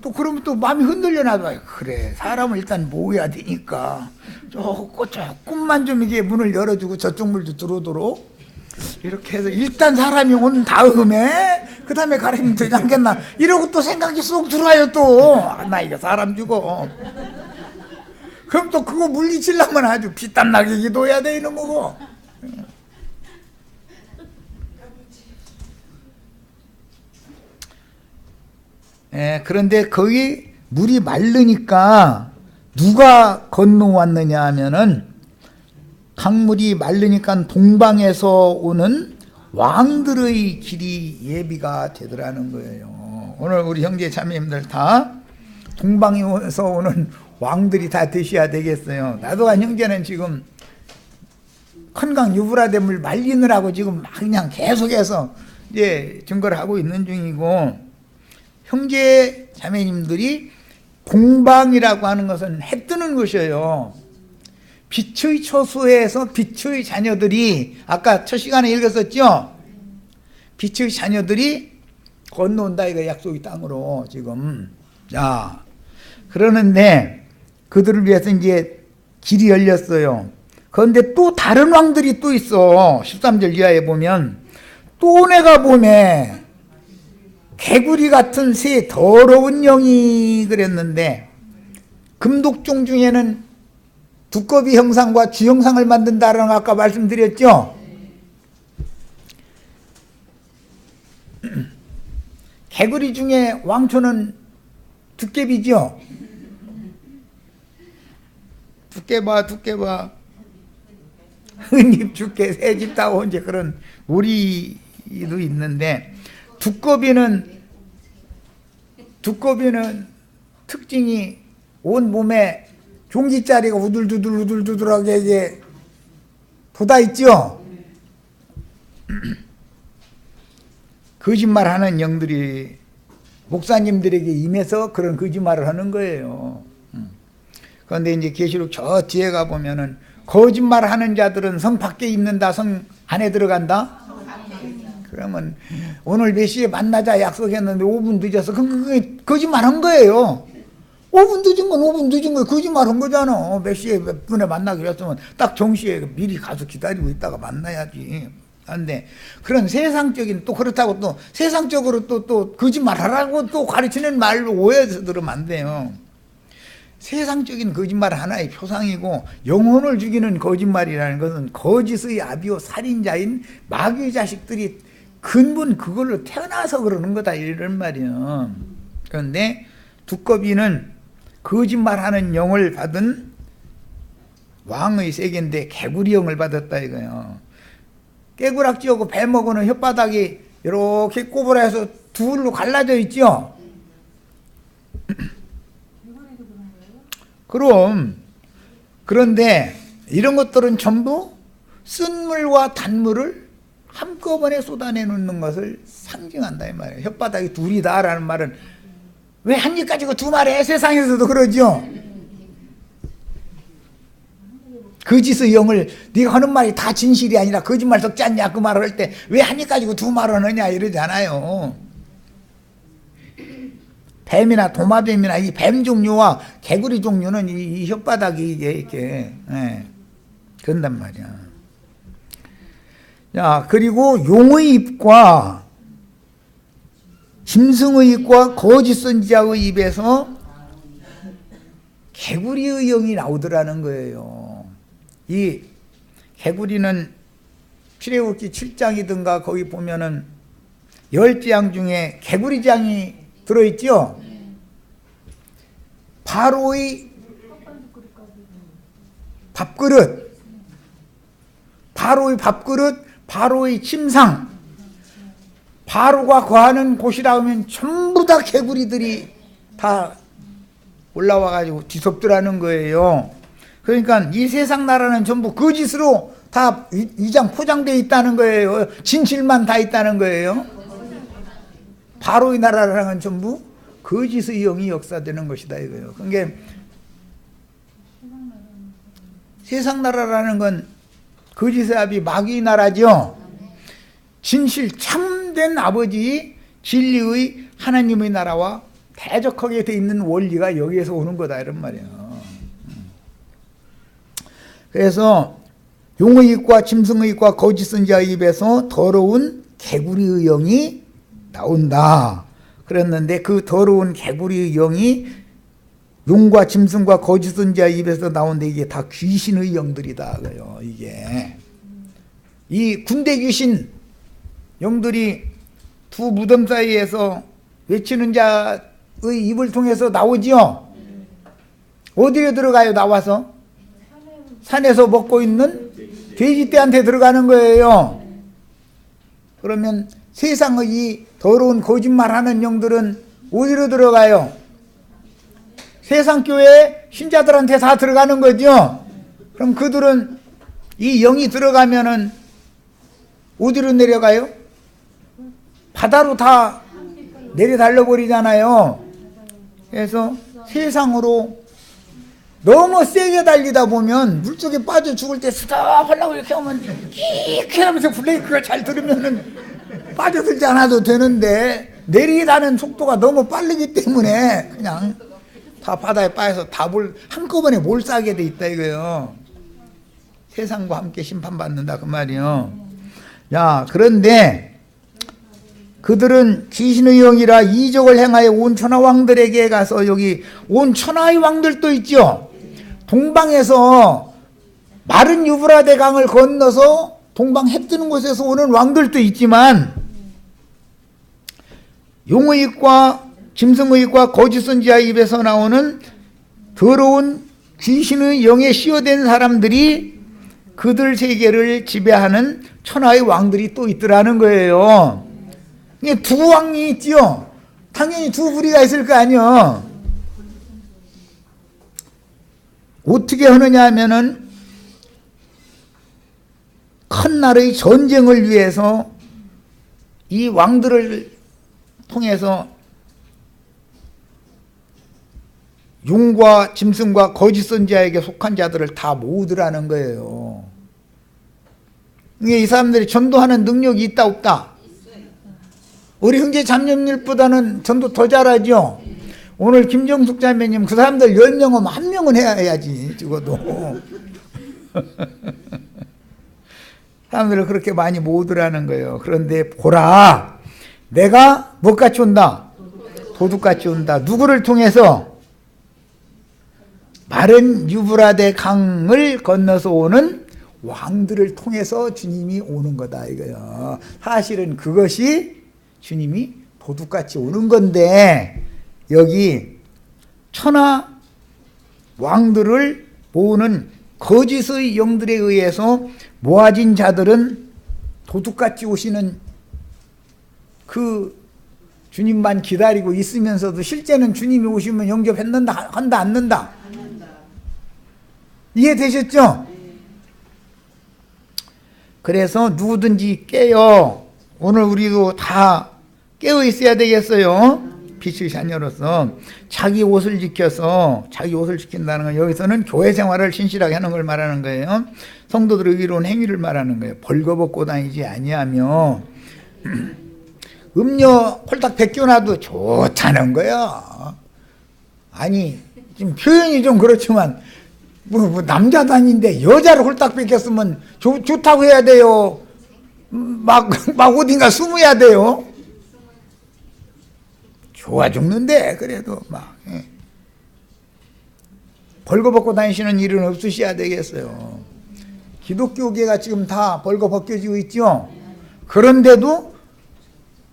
또 그러면 또 마음이 흔들려 나도 그래 사람을 일단 모아야 되니까 조금만 좀 이게 문을 열어주고 저쪽 물도 들어오도록 이렇게 해서 일단 사람이 온 다음에 그 다음에 가르치면 되지 않겠나 이러고 또 생각이 쏙 들어와요. 또 나 이거 사람 주고 그럼 또 그거 물리치려면 아주 피땀 나게 기도해야 되는 거고. 그런데 거기 물이 마르니까 누가 건너왔느냐 하면은 강물이 마르니까 동방에서 오는 왕들의 길이 예비가 되더라는 거예요. 오늘 우리 형제 자매님들 다 동방에서 오는 왕들이 다 되셔야 되겠어요. 나도한 형제는 지금 큰강 유브라데물 말리느라고 지금 그냥 계속해서 이제 증거를 하고 있는 중이고, 형제 자매님들이 동방이라고 하는 것은 해 뜨는 것이에요. 빛의 초소에서 빛의 자녀들이 아까 첫 시간에 읽었었죠. 빛의 자녀들이 건너온다 이거 약속의 땅으로 지금. 자, 그러는데 그들을 위해서 이제 길이 열렸어요. 그런데 또 다른 왕들이 또 있어. 13절 이하에 보면 또 내가 보매 개구리 같은 새 더러운 영이 그랬는데, 금독종 중에는 두꺼비 형상과 쥐 형상을 만든다라는 거 아까 말씀드렸죠. 개구리 중에 왕초는 두께비죠. 두께봐 흙잎 죽게 새집 따고 이제 그런 우리도 있는데, 두꺼비는 특징이 온 몸에 종기자리가 우둘두둘하게 이게 돋아 있죠. 거짓말하는 영들이 목사님들에게 임해서 그런 거짓말을 하는 거예요. 그런데 이제 계시록 저 뒤에 가 보면은 거짓말하는 자들은 성 밖에 있는다, 성 안에 들어간다. 그러면 오늘 몇 시에 만나자 약속했는데 5분 늦어서 그게 거짓말한 거예요. 5분 늦은 건 5분 늦은 거예요. 거짓말한 거잖아. 몇 시에 몇 분에 만나기로 했으면 딱 정시에 미리 가서 기다리고 있다가 만나야지. 근데 그런 세상적인, 또 그렇다고 또 세상적으로 또 거짓말하라고 또 가르치는 말로 오해해서 들으면 안 돼요. 세상적인 거짓말 하나의 표상이고, 영혼을 죽이는 거짓말이라는 것은 거짓의 아비요 살인자인 마귀의 자식들이 근본 그걸로 태어나서 그러는 거다, 이런 말이에요. 그런데 두꺼비는 거짓말하는 영을 받은 왕의 세계인데 개구리 영을 받았다 이거예요. 깨구락지하고 배 먹어는 혓바닥이 이렇게 꼬부라해서 둘로 갈라져 있죠. 그럼 그런데 이런 것들은 전부 쓴물과 단물을 한꺼번에 쏟아내 놓는 것을 상징한다 이 말이에요. 혓바닥이 둘이다라는 말은 왜 한 입 가지고 두 말해? 세상에서도 그러죠. 거짓의 영을 네가 하는 말이 다 진실이 아니라 거짓말 섞지 않냐 그 말을 할 때 왜 한 입 가지고 두 말을 하느냐 이러잖아요. 뱀이나 도마뱀이나 이 뱀 종류와 개구리 종류는 이 혓바닥이 이렇게 그런단 말이야. 자, 그리고 용의 입과 짐승의 입과 거짓 선지자의 입에서 개구리의 영이 나오더라는 거예요. 이 개구리는 출애굽기 7장이든가 거기 보면은 10장 중에 개구리장이 들어있죠. 바로의 밥그릇, 바로의 밥그릇, 바로의 침상, 바로가 거하는 곳이라 하면 전부 다 개구리들이 다 올라와 가지고 뒤덮더라는 거예요. 그러니까 이 세상 나라는 전부 거짓으로 다 위장 포장되어 있다는 거예요. 진실만 다 있다는 거예요. 바로의 나라라는 전부 거짓의 영이 역사되는 것이다 이거예요. 그러니까 세상 나라라는 건 거짓의 아비 마귀의 나라죠. 진실 참된 아버지 진리의 하나님의 나라와 대적하게 돼 있는 원리가 여기에서 오는 거다 이런 말이에요. 그래서 용의 입과 짐승의 입과 거짓 선지자의 입에서 더러운 개구리의 영이 나온다 그랬는데, 그 더러운 개구리의 영이 용과 짐승과 거짓 선지자의 입에서 나오는데 이게 다 귀신의 영들이다 그래요. 이게 이 군대 귀신 영들이 두 무덤 사이에서 외치는 자의 입을 통해서 나오지요. 어디에 들어가요? 나와서 산에서 먹고 있는 돼지떼한테 들어가는 거예요. 그러면 세상의 이 더러운 거짓말하는 영들은 어디로 들어가요? 세상 교회 신자들한테 다 들어가는 거죠. 그럼 그들은 이 영이 들어가면은 어디로 내려가요? 바다로 다 내려달려 버리잖아요. 그래서 세상으로 너무 세게 달리다 보면 물속에 빠져 죽을 때 스톱하려고 이렇게 하면 이렇게 하면서 브레이크가 잘 들으면은 빠져들지 않아도 되는데, 내리다는 속도가 너무 빠르기 때문에 그냥 다 바다에 빠져서 다 한꺼번에 몰싸게 돼 있다 이거예요. 세상과 함께 심판받는다 그 말이요. 야, 그런데 그들은 귀신의 영이라 이적을 행하여 온 천하 왕들에게 가서, 여기 온 천하의 왕들도 있죠. 동방에서 마른 유브라데 강을 건너서 동방 해 뜨는 곳에서 오는 왕들도 있지만, 용의 입과 짐승의 입과 거짓 선지자의 입에서 나오는 더러운 귀신의 영에 씌어된 사람들이 그들 세계를 지배하는 천하의 왕들이 또 있더라는 거예요. 이게 두 왕이 있죠. 당연히 두 부리가 있을 거 아니요. 어떻게 하느냐 하면은 큰 나라의 전쟁을 위해서 이 왕들을 통해서 용과 짐승과 거짓 선지자에게 속한 자들을 다 모으더라는 거예요. 이 사람들이 전도하는 능력이 있다 없다? 우리 형제 잡념일보다는 전도 더 잘하죠. 오늘 김정숙 자매님 그 사람들 10명은 1명은 해야지 적어도. 사람들을 그렇게 많이 모으더라는 거예요. 그런데 보라, 내가 뭐같이 온다? 도둑같이 온다. 누구를 통해서? 마른 유브라데 강을 건너서 오는 왕들을 통해서 주님이 오는 거다 이거요. 사실은 그것이 주님이 도둑같이 오는 건데, 여기 천하 왕들을 모으는 거짓의 영들에 의해서 모아진 자들은 도둑같이 오시는 그 주님만 기다리고 있으면서도 실제는 주님이 오시면 영접한다 한다 않는다? 이해되셨죠? 그래서 누구든지 깨요. 오늘 우리도 다 깨어 있어야 되겠어요. 빛의 자녀로서 자기 옷을 지켜서, 자기 옷을 지킨다는 건 여기서는 교회 생활을 신실하게 하는 걸 말하는 거예요. 성도들의 의로운 행위를 말하는 거예요. 벌거벗고 다니지 아니하며 음료 홀딱 벗겨놔도 좋다는 거야. 아니 지금 표현이 좀 그렇지만 뭐 남자도 아닌데 여자를 홀딱 벗겼으면 좋다고 해야 돼요? 막 어딘가 숨어야 돼요? 좋아 죽는데 그래도 막 벌거벗고 다니시는 일은 없으셔야 되겠어요. 기독교계가 지금 다 벌거벗겨지고 있죠. 그런데도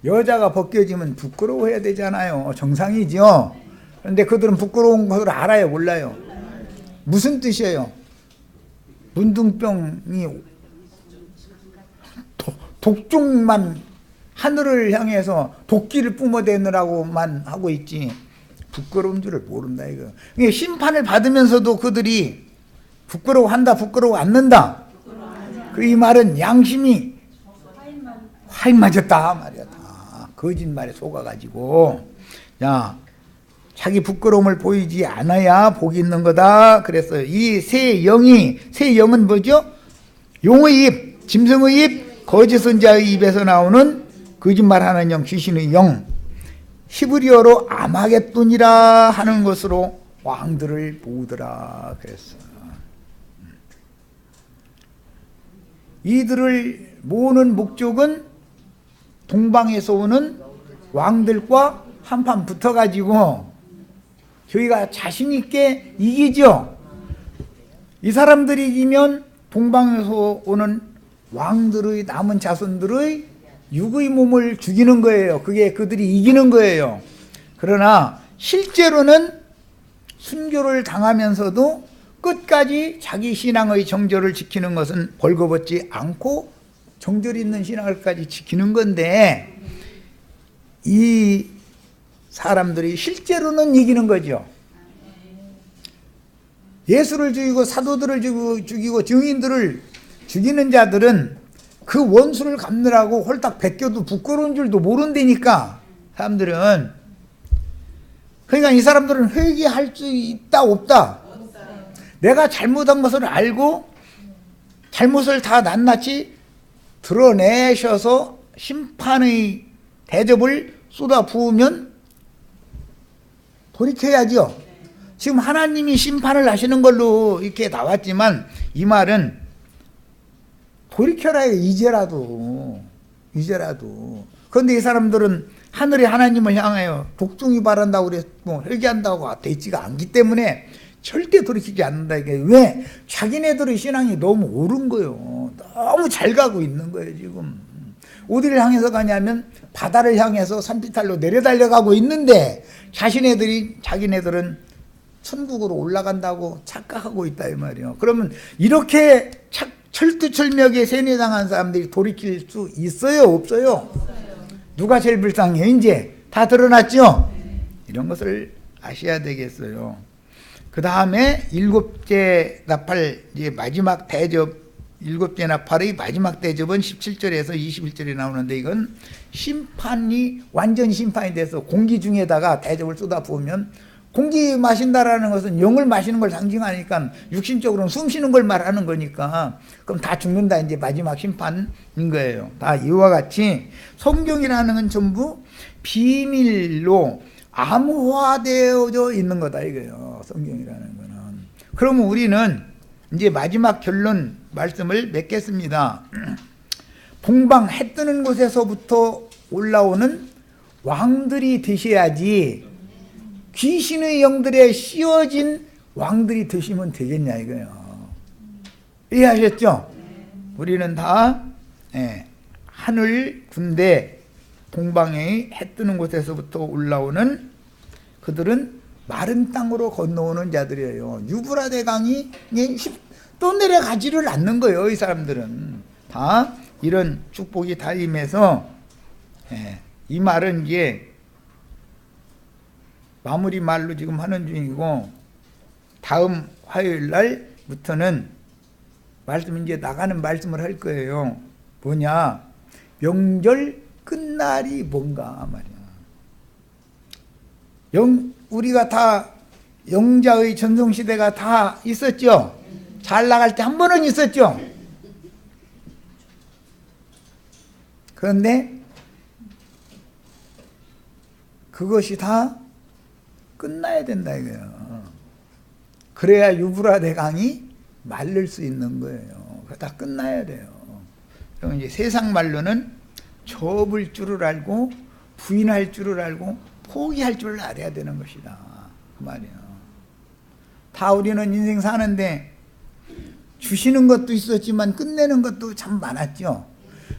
여자가 벗겨지면 부끄러워해야 되잖아요. 정상이죠. 그런데 그들은 부끄러운 것을 알아요, 몰라요? 무슨 뜻이에요? 문둥병이 독종만 하늘을 향해서 도끼를 뿜어대느라고만 하고 있지 부끄러운 줄을 모른다 이거. 심판을 받으면서도 그들이 부끄러워한다, 부끄러워 않는다. 그 이 말은 양심이 화인 맞았다 말이야. 다 거짓말에 속아가지고 야 자기 부끄러움을 보이지 않아야 복이 있는 거다 그랬어요. 이 새 영은 뭐죠? 용의 입, 짐승의 입, 거짓 선지자의 입에서 나오는 거짓말하는 영, 귀신의 영, 히브리어로 아마겟돈이라 하는 것으로 왕들을 모으더라 그랬어요. 이들을 모으는 목적은 동방에서 오는 왕들과 한판 붙어가지고 저희가 자신 있게 이기죠. 이 사람들이 이기면 동방에서 오는 왕들의 남은 자손들의 육의 몸을 죽이는 거예요. 그게 그들이 이기는 거예요. 그러나 실제로는 순교를 당하면서도 끝까지 자기 신앙의 정절을 지키는 것은 벌거벗지 않고 정절 있는 신앙을까지 지키는 건데 이 사람들이 실제로는 이기는 거죠. 예수를 죽이고 사도들을 죽이고 증인들을 죽이는 자들은 그 원수를 갚느라고 홀딱 벗겨도 부끄러운 줄도 모른다니까 사람들은. 그러니까 이 사람들은 회개할 수 있다 없다? 내가 잘못한 것을 알고 잘못을 다 낱낱이 드러내셔서 심판의 대접을 쏟아 부으면 돌이켜야죠. 지금 하나님이 심판을 하시는 걸로 이렇게 나왔지만 이 말은 돌이켜라 해요. 이제라도. 그런데 이 사람들은 하늘의 하나님을 향하여 독종이 바란다고 그랬고 회개한다고 되지가 않기 때문에 절대 돌이키지 않는다. 이게 왜? 자기네들의 신앙이 너무 옳은 거예요. 너무 잘 가고 있는 거예요 지금. 어디를 향해서 가냐면 바다를 향해서 산비탈로 내려달려가고 있는데 자기네들은 천국으로 올라간다고 착각하고 있다 이 말이에요. 그러면 이렇게 철두철미하게 세뇌당한 사람들이 돌이킬 수 있어요 없어요? 누가 제일 불쌍해요? 이제 다 드러났죠? 이런 것을 아셔야 되겠어요. 그 다음에 일곱째 나팔 이제 마지막 대접의 일곱째 나팔의 마지막 대접은 17절에서 21절에 나오는데, 이건 심판이 완전 심판이 돼서 공기 중에다가 대접을 쏟아부으면, 공기 마신다라는 것은 영을 마시는 걸 상징하니까 육신적으로는 숨 쉬는 걸 말하는 거니까, 그럼 다 죽는다, 이제 마지막 심판인 거예요. 다 이와 같이 성경이라는 건 전부 비밀로 암호화되어져 있는 거다 이거예요, 성경이라는 거는. 그러면 우리는 이제 마지막 결론 말씀을 맺겠습니다. 봉방 해 뜨는 곳에서부터 올라오는 왕들이 되셔야지 귀신의 영들에 씌워진 왕들이 되시면 되겠냐 이거예요. 이해하셨죠? 우리는 다 하늘 군대 동방에 해 뜨는 곳에서부터 올라오는 그들은 마른 땅으로 건너오는 자들이에요. 유브라데 강이 또 내려가지를 않는 거예요. 이 사람들은 다 이런 축복이 다 임해서, 이 말은 이제 마무리 말로 지금 하는 중이고, 다음 화요일 날부터는 말씀 이제 나가는 말씀을 할 거예요. 뭐냐? 명절 끝날이 뭔가 말이야. 우리가 다 영자의 전성시대가 다 있었죠. 잘 나갈 때 한 번은 있었죠. 그런데 그것이 다 끝나야 된다 이거예요. 그래야 유브라데 강이 마를 수 있는 거예요. 그거 다 끝나야 돼요. 그럼 이제 세상 말로는 접을 줄을 알고 부인할 줄을 알고 포기할 줄을 알아야 되는 것이다 그 말이에요. 다 우리는 인생 사는데 주시는 것도 있었지만 끝내는 것도 참 많았죠.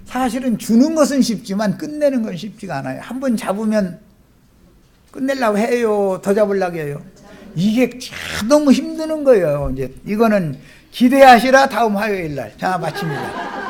사실은 주는 것은 쉽지만 끝내는 건 쉽지가 않아요. 한번 잡으면 끝내려고 해요, 더 잡으려고 해요. 이게 참 너무 힘드는 거예요. 이제 이거는 기대하시라 다음 화요일 날. 자, 마칩니다.